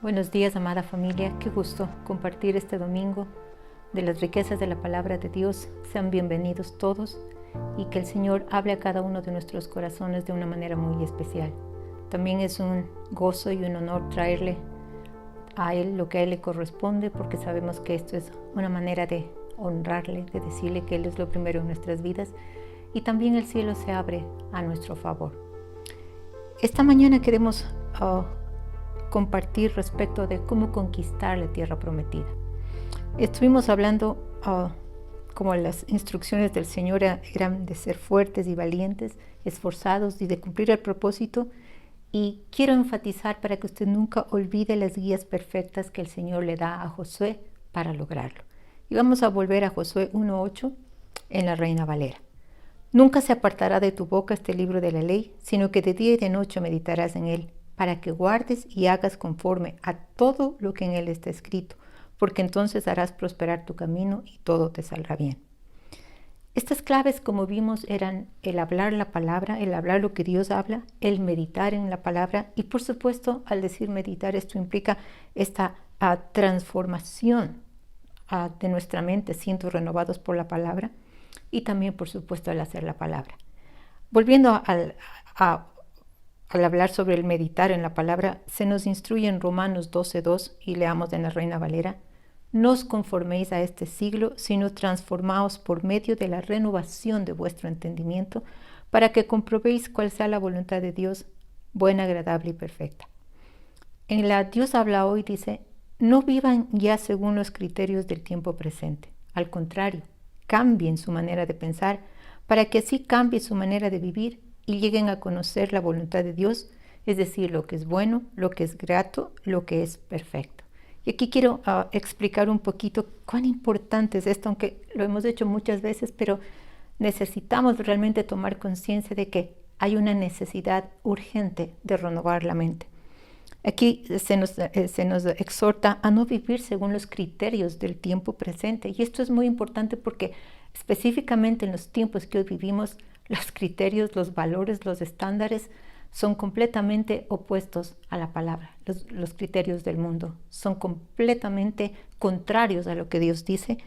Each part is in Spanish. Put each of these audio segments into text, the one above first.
Buenos días, amada familia. Qué gusto compartir este domingo de las riquezas de la palabra de Dios. Sean bienvenidos todos y que el Señor hable a cada uno de nuestros corazones de una manera muy especial. También es un gozo y un honor traerle a Él lo que a Él le corresponde, porque sabemos que esto es una manera de honrarle, de decirle que Él es lo primero en nuestras vidas, y también el cielo se abre a nuestro favor. Esta mañana queremos compartir respecto de cómo conquistar la tierra prometida. Estuvimos hablando como las instrucciones del Señor eran de ser fuertes y valientes, esforzados y de cumplir el propósito, y quiero enfatizar para que usted nunca olvide las guías perfectas que el Señor le da a Josué para lograrlo. Y vamos a volver a Josué 1:8 en la Reina Valera. Nunca se apartará de tu boca este libro de la ley, sino que de día y de noche meditarás en él, para que guardes y hagas conforme a todo lo que en él está escrito, porque entonces harás prosperar tu camino y todo te saldrá bien. Estas claves, como vimos, eran el hablar la palabra, el hablar lo que Dios habla, el meditar en la palabra, y por supuesto, al decir meditar, esto implica esta transformación de nuestra mente, siendo renovados por la palabra, y también, por supuesto, al hacer la palabra. Volviendo al hablar sobre el meditar en la palabra, se nos instruye en Romanos 12:2, y leamos en la Reina Valera: no os conforméis a este siglo, sino transformaos por medio de la renovación de vuestro entendimiento, para que comprobéis cuál sea la voluntad de Dios, buena, agradable y perfecta. En la Dios habla hoy dice: no vivan ya según los criterios del tiempo presente. Al contrario, cambien su manera de pensar, para que así cambie su manera de vivir y lleguen a conocer la voluntad de Dios, es decir, lo que es bueno, lo que es grato, lo que es perfecto. Y aquí quiero explicar un poquito cuán importante es esto, aunque lo hemos hecho muchas veces, pero necesitamos realmente tomar conciencia de que hay una necesidad urgente de renovar la mente. Aquí se nos exhorta a no vivir según los criterios del tiempo presente. Y esto es muy importante porque específicamente en los tiempos que hoy vivimos, los criterios, los valores, los estándares son completamente opuestos a la palabra. Los criterios del mundo son completamente contrarios a lo que Dios dice.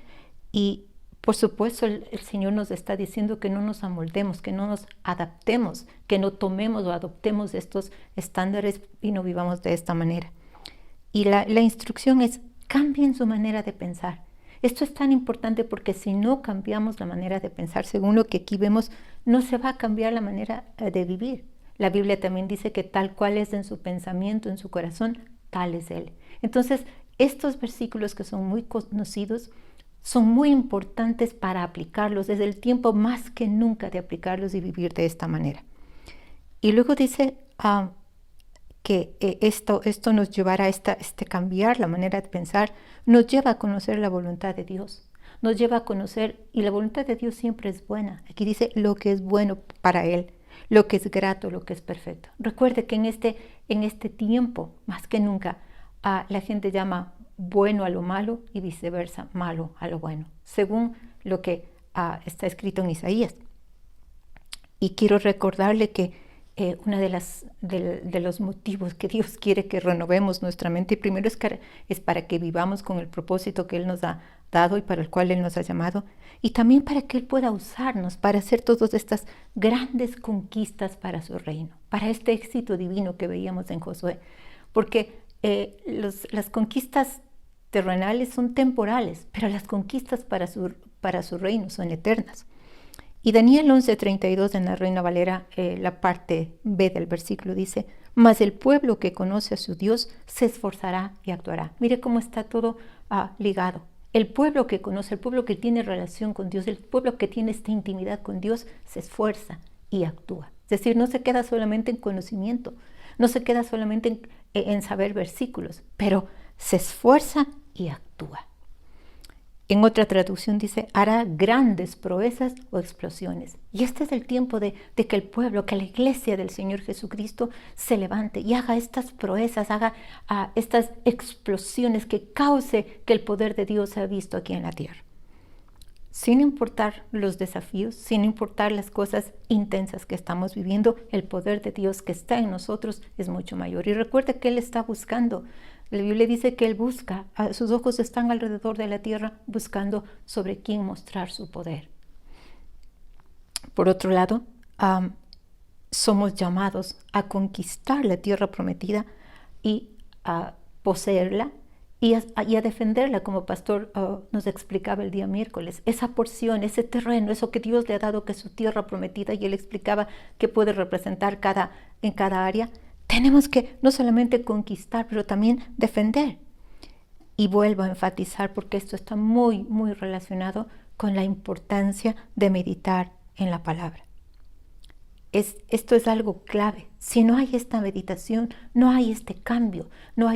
Y por supuesto el Señor nos está diciendo que no nos amoldemos, que no nos adaptemos, que no tomemos o adoptemos estos estándares y no vivamos de esta manera. Y la instrucción es: cambien su manera de pensar. Esto es tan importante porque si no cambiamos la manera de pensar, según lo que aquí vemos, no se va a cambiar la manera de vivir. La Biblia también dice que tal cual es en su pensamiento, en su corazón, tal es Él. Entonces, estos versículos que son muy conocidos son muy importantes para aplicarlos. Es el tiempo más que nunca de aplicarlos y vivir de esta manera. Y luego dice que esto nos llevará a cambiar la manera de pensar, nos lleva a conocer la voluntad de Dios, nos lleva a conocer, y la voluntad de Dios siempre es buena. Aquí dice lo que es bueno para Él, lo que es grato, lo que es perfecto. Recuerde que en este tiempo, más que nunca, la gente llama bueno a lo malo y viceversa, malo a lo bueno, según lo que está escrito en Isaías. Y quiero recordarle que uno de los motivos que Dios quiere que renovemos nuestra mente, primero es para que vivamos con el propósito que Él nos ha dado y para el cual Él nos ha llamado, y también para que Él pueda usarnos para hacer todas estas grandes conquistas para su reino, para este éxito divino que veíamos en Josué, porque las conquistas terrenales son temporales, pero las conquistas para su reino son eternas. Y Daniel 11:32 en la Reina Valera, la parte B del versículo dice: mas el pueblo que conoce a su Dios se esforzará y actuará. Mire cómo está todo ligado. El pueblo que conoce, el pueblo que tiene relación con Dios, el pueblo que tiene esta intimidad con Dios, se esfuerza y actúa. Es decir, no se queda solamente en conocimiento, no se queda solamente en saber versículos, pero se esfuerza y actúa. En otra traducción dice: hará grandes proezas o explosiones. Y este es el tiempo de que el pueblo, que la iglesia del Señor Jesucristo se levante y haga estas proezas, haga estas explosiones que cause que el poder de Dios sea visto aquí en la tierra. Sin importar los desafíos, sin importar las cosas intensas que estamos viviendo, el poder de Dios que está en nosotros es mucho mayor. Y recuerda que Él está buscando La Biblia dice que Él busca, sus ojos están alrededor de la tierra buscando sobre quién mostrar su poder. Por otro lado, somos llamados a conquistar la tierra prometida y a poseerla y a defenderla, como pastor nos explicaba el día miércoles. Esa porción, ese terreno, eso que Dios le ha dado, que es su tierra prometida, y Él explicaba que puede representar en cada área. Tenemos que no solamente conquistar, pero también defender. Y vuelvo a enfatizar, porque esto está muy, muy relacionado con la importancia de meditar en la palabra. Esto es algo clave. Si no hay esta meditación, no hay este cambio, no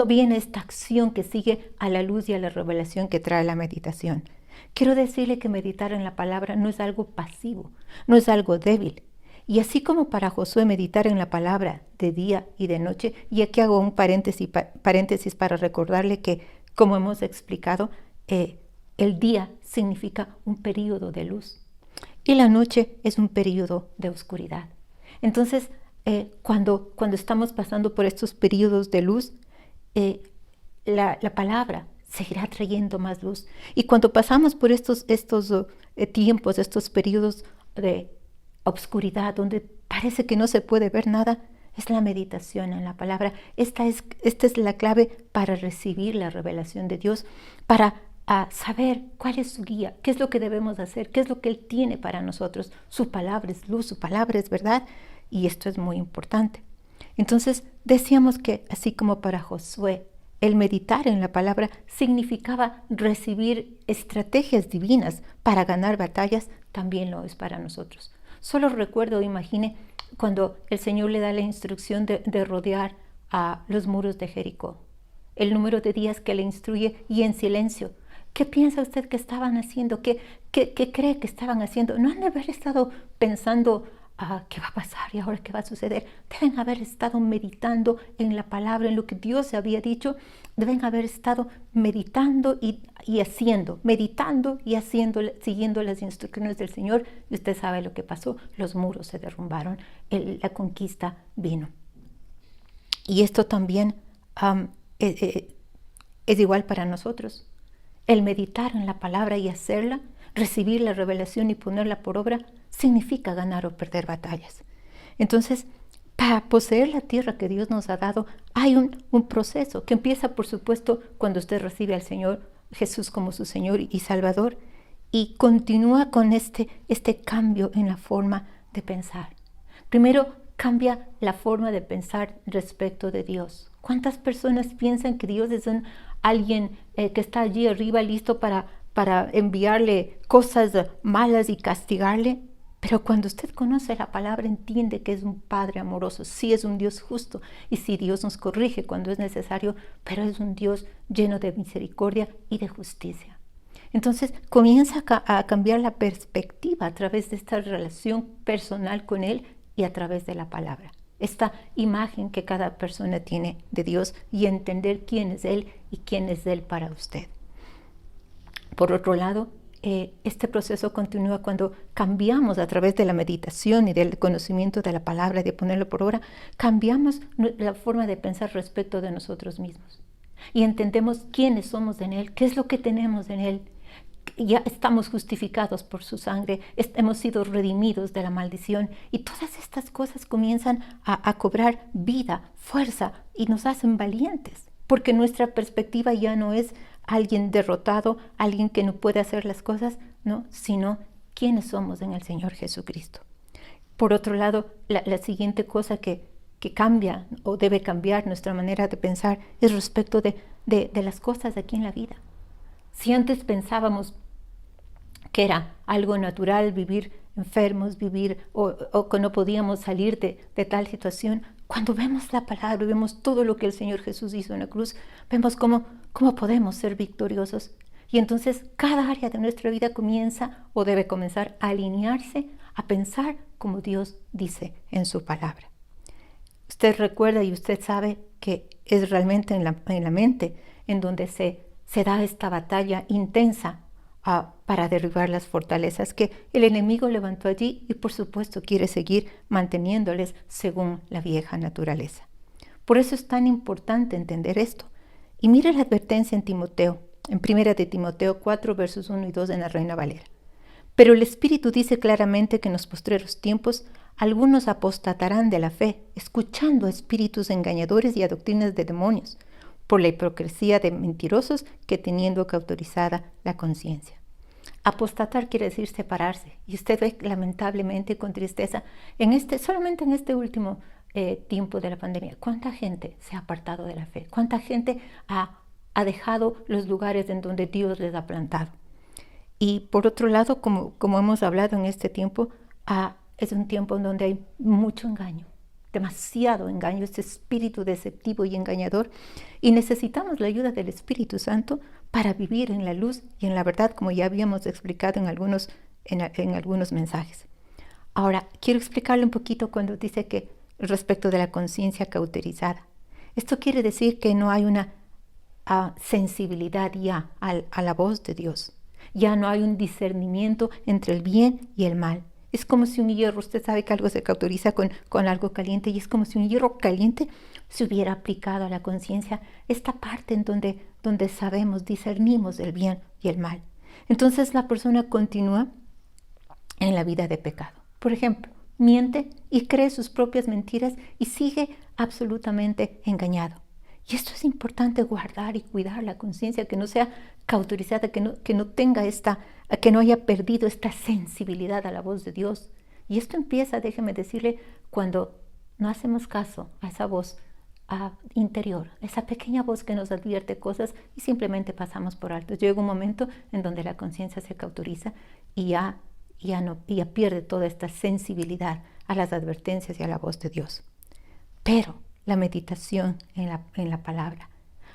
viene esta acción que sigue a la luz y a la revelación que trae la meditación. Quiero decirle que meditar en la palabra no es algo pasivo, no es algo débil. Y así como para Josué meditar en la palabra de día y de noche, y aquí hago un paréntesis para recordarle que, como hemos explicado, el día significa un período de luz y la noche es un período de oscuridad. Entonces, cuando estamos pasando por estos períodos de luz, la palabra seguirá trayendo más luz. Y cuando pasamos por estos tiempos, estos periodos de obscuridad, donde parece que no se puede ver nada, es la meditación en la palabra. Esta es la clave para recibir la revelación de Dios, para saber cuál es su guía, qué es lo que debemos hacer, qué es lo que Él tiene para nosotros. Su palabra es luz, su palabra es verdad, y esto es muy importante. Entonces, decíamos que así como para Josué, el meditar en la palabra significaba recibir estrategias divinas para ganar batallas, también lo es para nosotros. Solo recuerdo, imagine, cuando el Señor le da la instrucción de rodear a los muros de Jericó. El número de días que le instruye y en silencio. ¿Qué piensa usted que estaban haciendo? ¿Qué cree que estaban haciendo? No han de haber estado pensando qué va a pasar y ahora qué va a suceder. Deben haber estado meditando en la palabra, en lo que Dios había dicho. Deben haber estado meditando y haciendo, meditando y haciendo, siguiendo las instrucciones del Señor. Y usted sabe lo que pasó. Los muros se derrumbaron, la conquista vino. Y esto también es igual para nosotros. El meditar en la palabra y hacerla, recibir la revelación y ponerla por obra, significa ganar o perder batallas. Entonces, para poseer la tierra que Dios nos ha dado, hay un proceso que empieza, por supuesto, cuando usted recibe al Señor Jesús como su Señor y Salvador, y continúa con este cambio en la forma de pensar. Primero, cambia la forma de pensar respecto de Dios. ¿Cuántas personas piensan que Dios es alguien que está allí arriba listo para enviarle cosas malas y castigarle? Pero cuando usted conoce la palabra, entiende que es un Padre amoroso. Sí, es un Dios justo, y sí, Dios nos corrige cuando es necesario, pero es un Dios lleno de misericordia y de justicia. Entonces comienza a cambiar la perspectiva a través de esta relación personal con Él y a través de la palabra. Esta imagen que cada persona tiene de Dios y entender quién es Él y quién es Él para usted. Por otro lado, este proceso continúa cuando cambiamos a través de la meditación y del conocimiento de la palabra y de ponerlo por obra, cambiamos la forma de pensar respecto de nosotros mismos y entendemos quiénes somos en Él, qué es lo que tenemos en Él. Ya estamos justificados por su sangre, hemos sido redimidos de la maldición, y todas estas cosas comienzan a cobrar vida, fuerza, y nos hacen valientes, porque nuestra perspectiva ya no es alguien derrotado, alguien que no puede hacer las cosas, no, sino quiénes somos en el Señor Jesucristo. Por otro lado, la siguiente cosa que cambia o debe cambiar nuestra manera de pensar es respecto de las cosas aquí en la vida. Si antes pensábamos que era algo natural vivir enfermos, o que no podíamos salir de tal situación, cuando vemos la palabra, vemos todo lo que el Señor Jesús hizo en la cruz, vemos cómo podemos ser victoriosos. Y entonces cada área de nuestra vida comienza o debe comenzar a alinearse, a pensar como Dios dice en su palabra. Usted recuerda y usted sabe que es realmente en la mente en donde se da esta batalla intensa para derribar las fortalezas que el enemigo levantó allí y por supuesto quiere seguir manteniéndoles según la vieja naturaleza. Por eso es tan importante entender esto. Y mire la advertencia en Timoteo, en 1 de Timoteo 4, versos 1 y 2 en la Reina Valera. Pero el Espíritu dice claramente que en los postreros tiempos algunos apostatarán de la fe, escuchando a espíritus engañadores y a doctrinas de demonios, por la hipocresía de mentirosos que teniendo cauterizada la conciencia. Apostatar quiere decir separarse. Y usted ve lamentablemente con tristeza, solamente en este último tiempo de la pandemia, ¿cuánta gente se ha apartado de la fe? ¿Cuánta gente ha dejado los lugares en donde Dios les ha plantado? Y por otro lado, como hemos hablado en este tiempo, es un tiempo en donde hay mucho engaño, demasiado engaño, este espíritu deceptivo y engañador, y necesitamos la ayuda del Espíritu Santo para vivir en la luz y en la verdad, como ya habíamos explicado en algunos mensajes. Ahora, quiero explicarle un poquito cuando dice que respecto de la conciencia cauterizada. Esto quiere decir que no hay una sensibilidad ya a la voz de Dios. Ya no hay un discernimiento entre el bien y el mal. Es como si un hierro, usted sabe que algo se cauteriza con algo caliente, y es como si un hierro caliente se hubiera aplicado a la conciencia, esta parte en donde sabemos, discernimos el bien y el mal. Entonces la persona continúa en la vida de pecado. Por ejemplo, miente y cree sus propias mentiras y sigue absolutamente engañado. Y esto es importante, guardar y cuidar la conciencia, que no sea cauterizada, que no tenga que no haya perdido esta sensibilidad a la voz de Dios. Y esto empieza, déjeme decirle, cuando no hacemos caso a esa voz interior, esa pequeña voz que nos advierte cosas y simplemente pasamos por alto. Llega un momento en donde la conciencia se cauteriza y ya pierde toda esta sensibilidad a las advertencias y a la voz de Dios. Pero la meditación en la palabra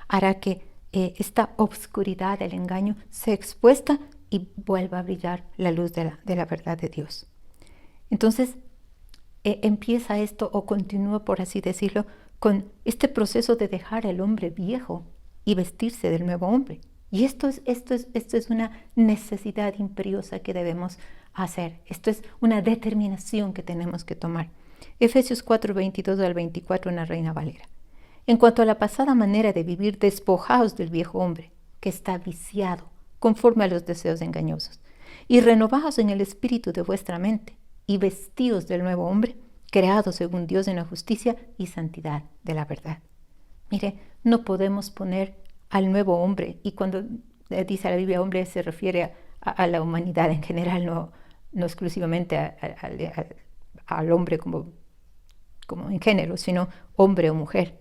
hará que esta obscuridad del engaño sea expuesta y vuelva a brillar la luz de la verdad de Dios. Entonces, empieza esto, o continúa, por así decirlo, con este proceso de dejar al hombre viejo y vestirse del nuevo hombre. Y esto es una necesidad imperiosa que debemos hacer. Esto es una determinación que tenemos que tomar. Efesios 4, 22 al 24 en la Reina Valera. En cuanto a la pasada manera de vivir, despojaos del viejo hombre, que está viciado conforme a los deseos engañosos, y renovaos en el espíritu de vuestra mente, y vestíos del nuevo hombre, creado según Dios en la justicia y santidad de la verdad. Mire, no podemos poner al nuevo hombre, y cuando dice la Biblia hombre se refiere a la humanidad en general, no exclusivamente al hombre como en género, sino hombre o mujer.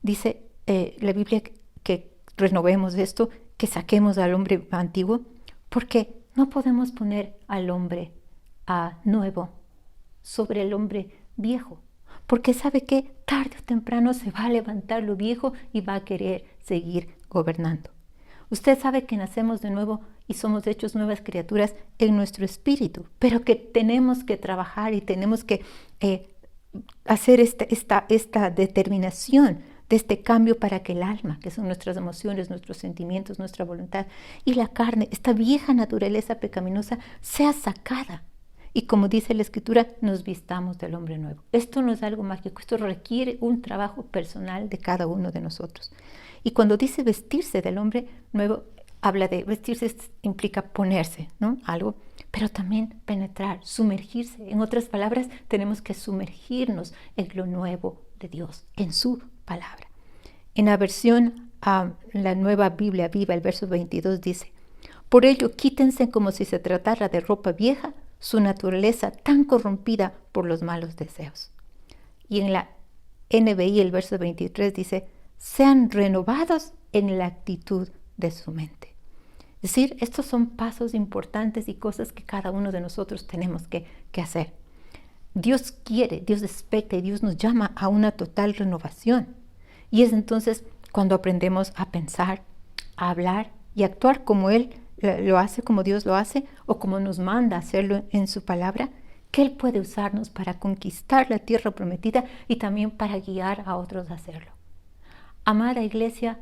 Dice la Biblia que renovemos esto, que saquemos al hombre antiguo, porque no podemos poner al hombre nuevo sobre el hombre viejo, porque sabe que tarde o temprano se va a levantar lo viejo y va a querer seguir gobernando. Usted sabe que nacemos de nuevo y somos hechos nuevas criaturas en nuestro espíritu, pero que tenemos que trabajar y tenemos que hacer esta determinación de este cambio para que el alma, que son nuestras emociones, nuestros sentimientos, nuestra voluntad, y la carne, esta vieja naturaleza pecaminosa, sea sacada. Y como dice la Escritura, nos vistamos del hombre nuevo. Esto no es algo mágico, esto requiere un trabajo personal de cada uno de nosotros. Y cuando dice vestirse del hombre nuevo, habla de vestirse, implica ponerse, ¿no? Algo, pero también penetrar, sumergirse. En otras palabras, tenemos que sumergirnos en lo nuevo de Dios, en su palabra. En la versión, la Nueva Biblia Viva, el verso 22 dice: por ello, quítense como si se tratara de ropa vieja, su naturaleza tan corrompida por los malos deseos. Y en la NBI, el verso 23 dice: sean renovados en la actitud de su mente. Es decir, estos son pasos importantes y cosas que cada uno de nosotros tenemos que hacer. Dios quiere, Dios expecta y Dios nos llama a una total renovación. Y es entonces cuando aprendemos a pensar, a hablar y a actuar como Él lo hace, como Dios lo hace, o como nos manda hacerlo en su palabra, que Él puede usarnos para conquistar la tierra prometida y también para guiar a otros a hacerlo. Amada iglesia,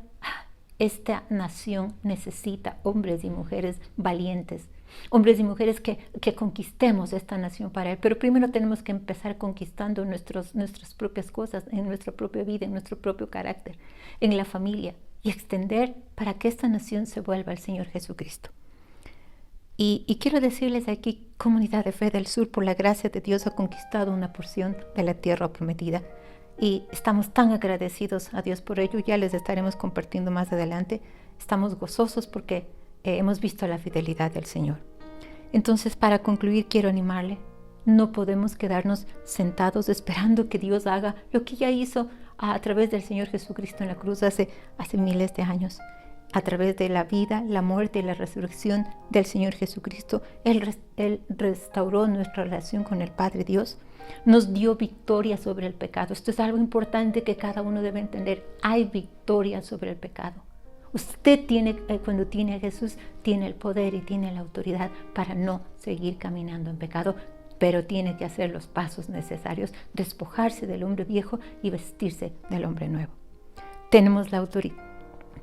Esta nación necesita hombres y mujeres valientes, hombres y mujeres que conquistemos esta nación para Él. Pero primero tenemos que empezar conquistando nuestras propias cosas, en nuestra propia vida, en nuestro propio carácter, en la familia, y extender para que esta nación se vuelva al Señor Jesucristo. Y quiero decirles aquí, Comunidad de Fe del Sur, por la gracia de Dios ha conquistado una porción de la tierra prometida. Y estamos tan agradecidos a Dios por ello. Ya les estaremos compartiendo más adelante. Estamos gozosos porque hemos visto la fidelidad del Señor. Entonces, para concluir, quiero animarle. No podemos quedarnos sentados esperando que Dios haga lo que ya hizo a través del Señor Jesucristo en la cruz hace miles de años. A través de la vida, la muerte y la resurrección del Señor Jesucristo, Él restauró nuestra relación con el Padre Dios. Nos dio victoria sobre el pecado. Esto es algo importante que cada uno debe entender. Hay victoria sobre el pecado. Usted cuando tiene a Jesús, tiene el poder y tiene la autoridad para no seguir caminando en pecado, pero tiene que hacer los pasos necesarios, despojarse del hombre viejo y vestirse del hombre nuevo. Tenemos la autoridad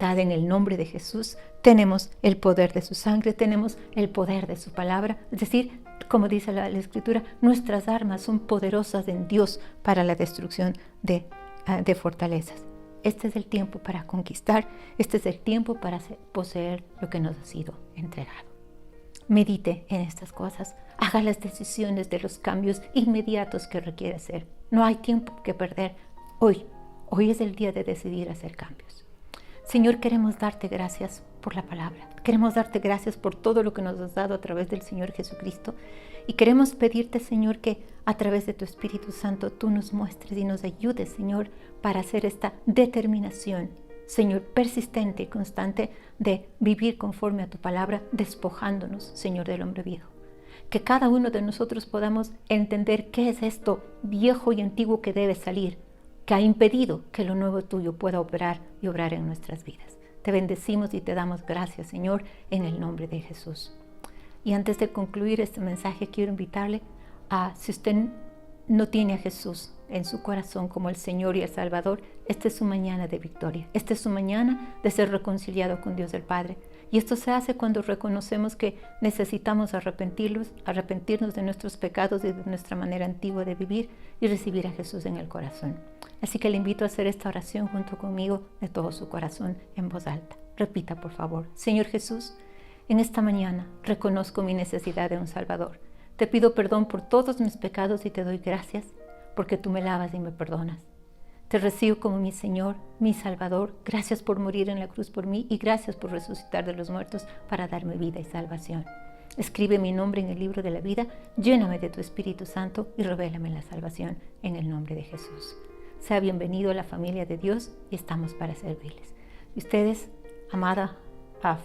en el nombre de Jesús, tenemos el poder de su sangre, tenemos el poder de su palabra, es decir, como dice la Escritura, nuestras armas son poderosas en Dios para la destrucción de fortalezas. Este es el tiempo para conquistar, este es el tiempo para poseer lo que nos ha sido entregado. Medite en estas cosas, haga las decisiones de los cambios inmediatos que requiere hacer. No hay tiempo que perder. Hoy es el día de decidir hacer cambios. Señor, queremos darte gracias por la palabra. Queremos darte gracias por todo lo que nos has dado a través del Señor Jesucristo. Y queremos pedirte, Señor, que a través de tu Espíritu Santo tú nos muestres y nos ayudes, Señor, para hacer esta determinación, Señor, persistente y constante de vivir conforme a tu palabra, despojándonos, Señor, del hombre viejo. Que cada uno de nosotros podamos entender qué es esto viejo y antiguo que debe salir, que ha impedido que lo nuevo tuyo pueda operar y obrar en nuestras vidas. Te bendecimos y te damos gracias, Señor, en el nombre de Jesús. Y antes de concluir este mensaje, quiero invitarle si usted no tiene a Jesús en su corazón como el Señor y el Salvador, esta es su mañana de victoria. Esta es su mañana de ser reconciliado con Dios el Padre. Y esto se hace cuando reconocemos que necesitamos arrepentirnos de nuestros pecados y de nuestra manera antigua de vivir y recibir a Jesús en el corazón. Así que le invito a hacer esta oración junto conmigo de todo su corazón en voz alta. Repita, por favor. Señor Jesús, en esta mañana reconozco mi necesidad de un Salvador. Te pido perdón por todos mis pecados y te doy gracias porque tú me lavas y me perdonas. Te recibo como mi Señor, mi Salvador. Gracias por morir en la cruz por mí y gracias por resucitar de los muertos para darme vida y salvación. Escribe mi nombre en el libro de la vida, lléname de tu Espíritu Santo y revélame la salvación en el nombre de Jesús. Sea bienvenido a la familia de Dios y estamos para servirles. Y ustedes, amada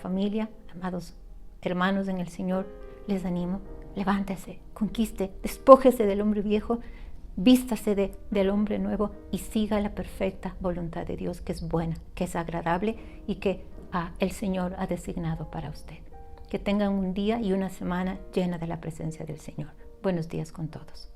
familia, amados hermanos en el Señor, les animo, levántese, conquiste, despójese del hombre viejo, vístase del hombre nuevo y siga la perfecta voluntad de Dios, que es buena, que es agradable y que el Señor ha designado para usted. Que tengan un día y una semana llena de la presencia del Señor. Buenos días con todos.